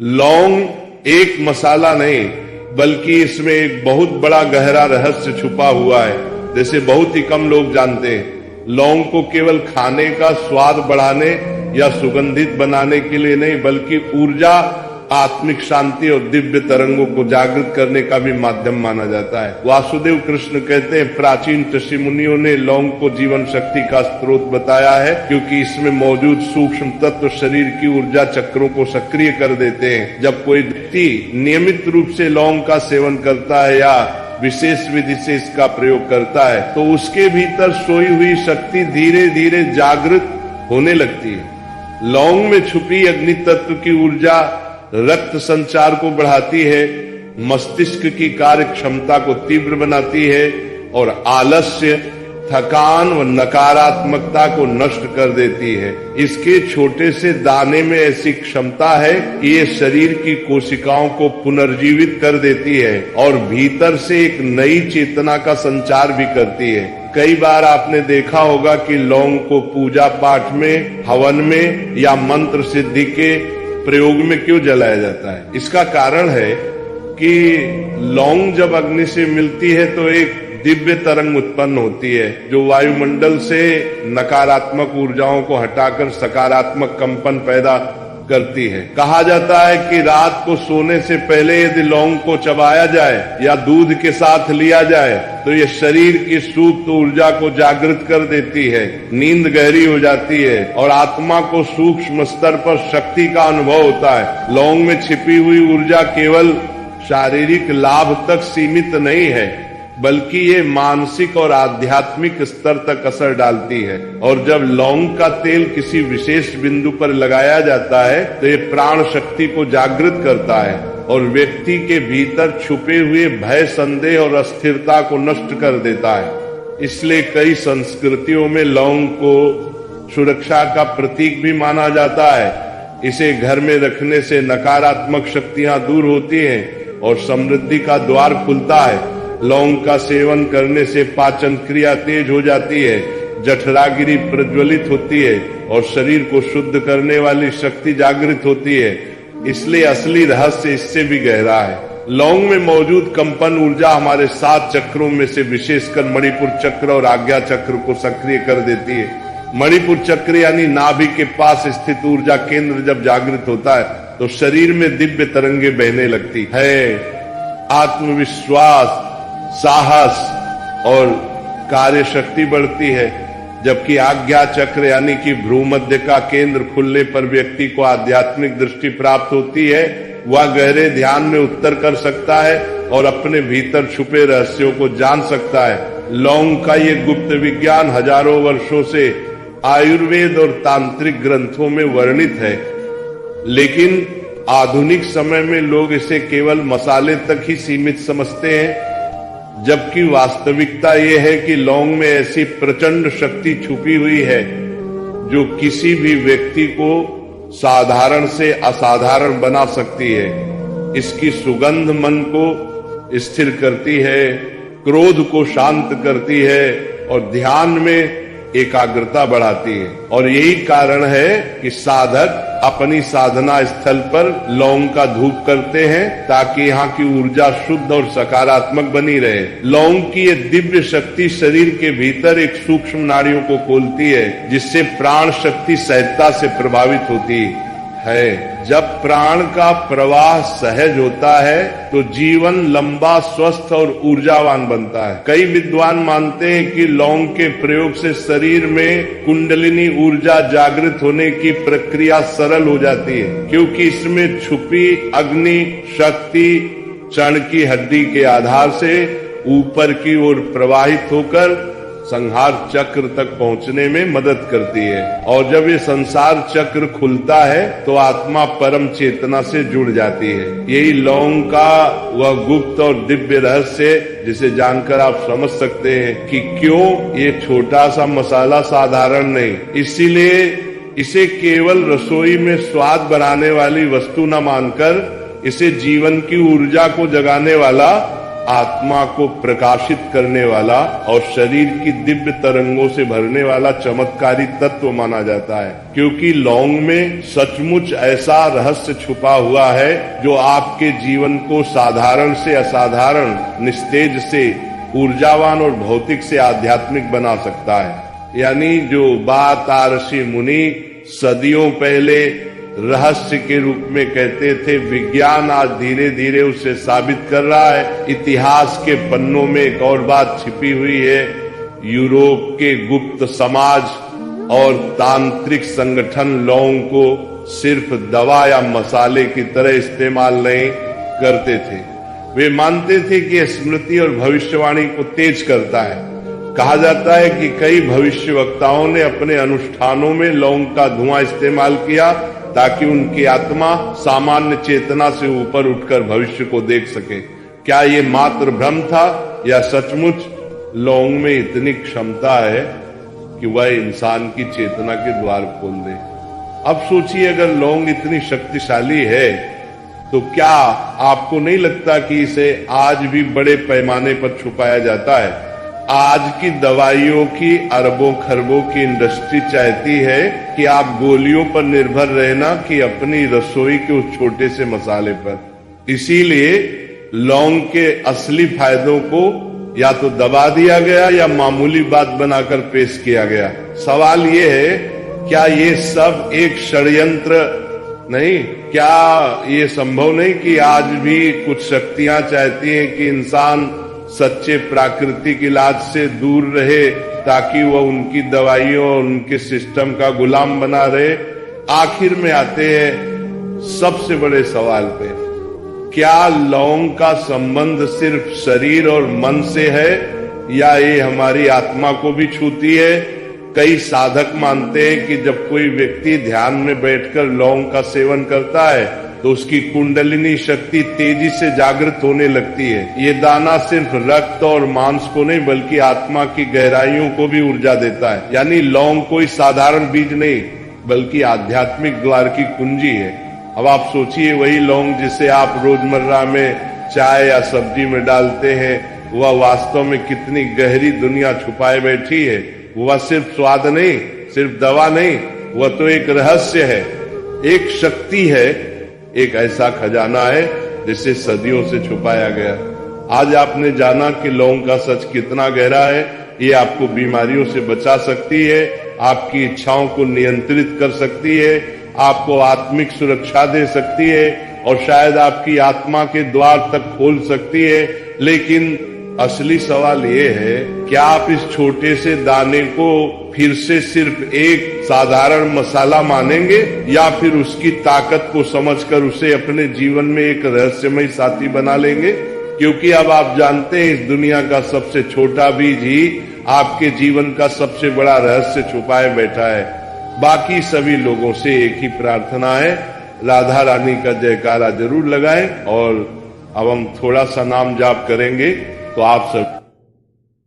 लौंग एक मसाला नहीं, बल्कि इसमें एक बहुत बड़ा गहरा रहस्य छुपा हुआ है, जैसे बहुत ही कम लोग जानते हैं। लौंग को केवल खाने का स्वाद बढ़ाने या सुगंधित बनाने के लिए नहीं, बल्कि ऊर्जा, आत्मिक शांति और दिव्य तरंगों को जागृत करने का भी माध्यम माना जाता है। वासुदेव कृष्ण कहते हैं, प्राचीन ऋषि मुनियों ने लौंग को जीवन शक्ति का स्रोत बताया है, क्योंकि इसमें मौजूद सूक्ष्म तत्व शरीर की ऊर्जा चक्रों को सक्रिय कर देते हैं। जब कोई व्यक्ति नियमित रूप से लौंग का सेवन करता है या विशेष विधि से इसका प्रयोग करता है, तो उसके भीतर सोई हुई शक्ति धीरे धीरे जागृत होने लगती है। लौंग में छुपी अग्नि तत्व की ऊर्जा रक्त संचार को बढ़ाती है, मस्तिष्क की कार्य क्षमता को तीव्र बनाती है और आलस्य, थकान व नकारात्मकता को नष्ट कर देती है। इसके छोटे से दाने में ऐसी क्षमता है कि ये शरीर की कोशिकाओं को पुनर्जीवित कर देती है और भीतर से एक नई चेतना का संचार भी करती है। कई बार आपने देखा होगा कि लौंग को पूजा पाठ में, हवन में या मंत्र सिद्धि के प्रयोग में क्यों जलाया जाता है। इसका कारण है कि लौंग जब अग्नि से मिलती है तो एक दिव्य तरंग उत्पन्न होती है, जो वायुमंडल से नकारात्मक ऊर्जाओं को हटाकर सकारात्मक कंपन पैदा करती है। कहा जाता है कि रात को सोने से पहले यदि लौंग को चबाया जाए या दूध के साथ लिया जाए तो ये शरीर की सुप्त ऊर्जा को जागृत कर देती है, नींद गहरी हो जाती है और आत्मा को सूक्ष्म स्तर पर शक्ति का अनुभव होता है। लौंग में छिपी हुई ऊर्जा केवल शारीरिक लाभ तक सीमित नहीं है, बल्कि ये मानसिक और आध्यात्मिक स्तर तक असर डालती है। और जब लौंग का तेल किसी विशेष बिंदु पर लगाया जाता है तो ये प्राण शक्ति को जागृत करता है और व्यक्ति के भीतर छुपे हुए भय, संदेह और अस्थिरता को नष्ट कर देता है। इसलिए कई संस्कृतियों में लौंग को सुरक्षा का प्रतीक भी माना जाता है। इसे घर में रखने से नकारात्मक शक्तियां दूर होती हैं और समृद्धि का द्वार खुलता है। लौंग का सेवन करने से पाचन क्रिया तेज हो जाती है, जठरागिरी प्रज्वलित होती है और शरीर को शुद्ध करने वाली शक्ति जागृत होती है। इसलिए असली रहस्य इससे भी गहरा है। लौंग में मौजूद कंपन ऊर्जा हमारे 7 चक्रों में से विशेषकर मणिपुर चक्र और आज्ञा चक्र को सक्रिय कर देती है। मणिपुर चक्र यानी नाभि के पास स्थित ऊर्जा केंद्र जब जागृत होता है तो शरीर में दिव्य तरंगे बहने लगती है। आत्मविश्वास, साहस और कार्य शक्ति बढ़ती है, जबकि आज्ञा चक्र यानी कि भ्रूमध्य का केंद्र खुलने पर व्यक्ति को आध्यात्मिक दृष्टि प्राप्त होती है। वह गहरे ध्यान में उत्तर कर सकता है और अपने भीतर छुपे रहस्यों को जान सकता है। लौंग का ये गुप्त विज्ञान हजारों वर्षों से आयुर्वेद और तांत्रिक ग्रंथों में वर्णित है, लेकिन आधुनिक समय में लोग इसे केवल मसाले तक ही सीमित समझते हैं, जबकि वास्तविकता ये है कि लौंग में ऐसी प्रचंड शक्ति छुपी हुई है जो किसी भी व्यक्ति को साधारण से असाधारण बना सकती है। इसकी सुगंध मन को स्थिर करती है, क्रोध को शांत करती है और ध्यान में एकाग्रता बढ़ाती है। और यही कारण है कि साधक अपनी साधना स्थल पर लौंग का धूप करते हैं ताकि यहाँ की ऊर्जा शुद्ध और सकारात्मक बनी रहे। लौंग की ये दिव्य शक्ति शरीर के भीतर एक सूक्ष्म नाड़ियों को खोलती है, जिससे प्राण शक्ति सहजता से प्रभावित होती है। जब प्राण का प्रवाह सहज होता है तो जीवन लंबा, स्वस्थ और ऊर्जावान बनता है। कई विद्वान मानते हैं कि लौंग के प्रयोग से शरीर में कुंडलिनी ऊर्जा जागृत होने की प्रक्रिया सरल हो जाती है, क्योंकि इसमें छुपी अग्नि शक्ति चण की हड्डी के आधार से ऊपर की ओर प्रवाहित होकर संहार चक्र तक पहुंचने में मदद करती है। और जब ये संसार चक्र खुलता है तो आत्मा परम चेतना से जुड़ जाती है। यही लौंग का वह गुप्त और दिव्य रहस्य, जिसे जानकर आप समझ सकते हैं कि क्यों ये छोटा सा मसाला साधारण नहीं। इसीलिए इसे केवल रसोई में स्वाद बढ़ाने वाली वस्तु न मानकर इसे जीवन की ऊर्जा को जगाने वाला आत्मा को प्रकाशित करने वाला और शरीर की दिव्य तरंगों से भरने वाला चमत्कारी तत्व माना जाता है, क्योंकि लौंग में सचमुच ऐसा रहस्य छुपा हुआ है जो आपके जीवन को साधारण से असाधारण, निस्तेज से ऊर्जावान और भौतिक से आध्यात्मिक बना सकता है। यानी जो बात ऋषि मुनि सदियों पहले रहस्य के रूप में कहते थे, विज्ञान आज धीरे धीरे उसे साबित कर रहा है। इतिहास के पन्नों में एक और बात छिपी हुई है, यूरोप के गुप्त समाज और तांत्रिक संगठन लौंग को सिर्फ दवा या मसाले की तरह इस्तेमाल नहीं करते थे। वे मानते थे कि स्मृति और भविष्यवाणी को तेज करता है। कहा जाता है कि कई भविष्यवक्ताओं ने अपने अनुष्ठानों में लौंग का धुआं इस्तेमाल किया ताकि उनकी आत्मा सामान्य चेतना से ऊपर उठकर भविष्य को देख सके। क्या ये मात्र भ्रम था या सचमुच लौंग में इतनी क्षमता है कि वह इंसान की चेतना के द्वार खोल दे? अब सोचिए, अगर लौंग इतनी शक्तिशाली है तो क्या आपको नहीं लगता कि इसे आज भी बड़े पैमाने पर छुपाया जाता है? आज की दवाइयों की अरबों खरबों की इंडस्ट्री चाहती है कि आप गोलियों पर निर्भर रहना कि अपनी रसोई के उस छोटे से मसाले पर। इसीलिए लौंग के असली फायदों को या तो दबा दिया गया या मामूली बात बनाकर पेश किया गया। सवाल ये है, क्या ये सब एक षड्यंत्र नहीं? क्या ये संभव नहीं कि आज भी कुछ शक्तियां चाहती हैं कि इंसान सच्चे प्राकृतिक इलाज से दूर रहे ताकि वह उनकी दवाइयों और उनके सिस्टम का गुलाम बना रहे? आखिर में आते हैं सबसे बड़े सवाल पे, क्या लौंग का संबंध सिर्फ शरीर और मन से है या ये हमारी आत्मा को भी छूती है? कई साधक मानते हैं कि जब कोई व्यक्ति ध्यान में बैठकर लौंग का सेवन करता है तो उसकी कुंडलिनी शक्ति तेजी से जागृत होने लगती है। ये दाना सिर्फ रक्त और मांस को नहीं बल्कि आत्मा की गहराइयों को भी ऊर्जा देता है। यानी लौंग कोई साधारण बीज नहीं बल्कि आध्यात्मिक द्वार की कुंजी है। अब आप सोचिए, वही लौंग जिसे आप रोजमर्रा में चाय या सब्जी में डालते हैं, वह वास्तव में कितनी गहरी दुनिया छुपाए बैठी है। वह सिर्फ स्वाद नहीं, सिर्फ दवा नहीं, वह तो एक रहस्य है, एक शक्ति है, एक ऐसा खजाना है जिसे सदियों से छुपाया गया। आज आपने जाना कि लौंग का सच कितना गहरा है। ये आपको बीमारियों से बचा सकती है, आपकी इच्छाओं को नियंत्रित कर सकती है, आपको आत्मिक सुरक्षा दे सकती है और शायद आपकी आत्मा के द्वार तक खोल सकती है। लेकिन असली सवाल ये है, क्या आप इस छोटे से दाने को फिर से सिर्फ एक साधारण मसाला मानेंगे या फिर उसकी ताकत को समझकर उसे अपने जीवन में एक रहस्यमय साथी बना लेंगे? क्योंकि अब आप जानते हैं, इस दुनिया का सबसे छोटा बीज ही आपके जीवन का सबसे बड़ा रहस्य छुपाए बैठा है। बाकी सभी लोगों से एक ही प्रार्थना है, राधा रानी का जयकारा जरूर लगाएं। और अब हम थोड़ा सा नाम जाप करेंगे तो आप सब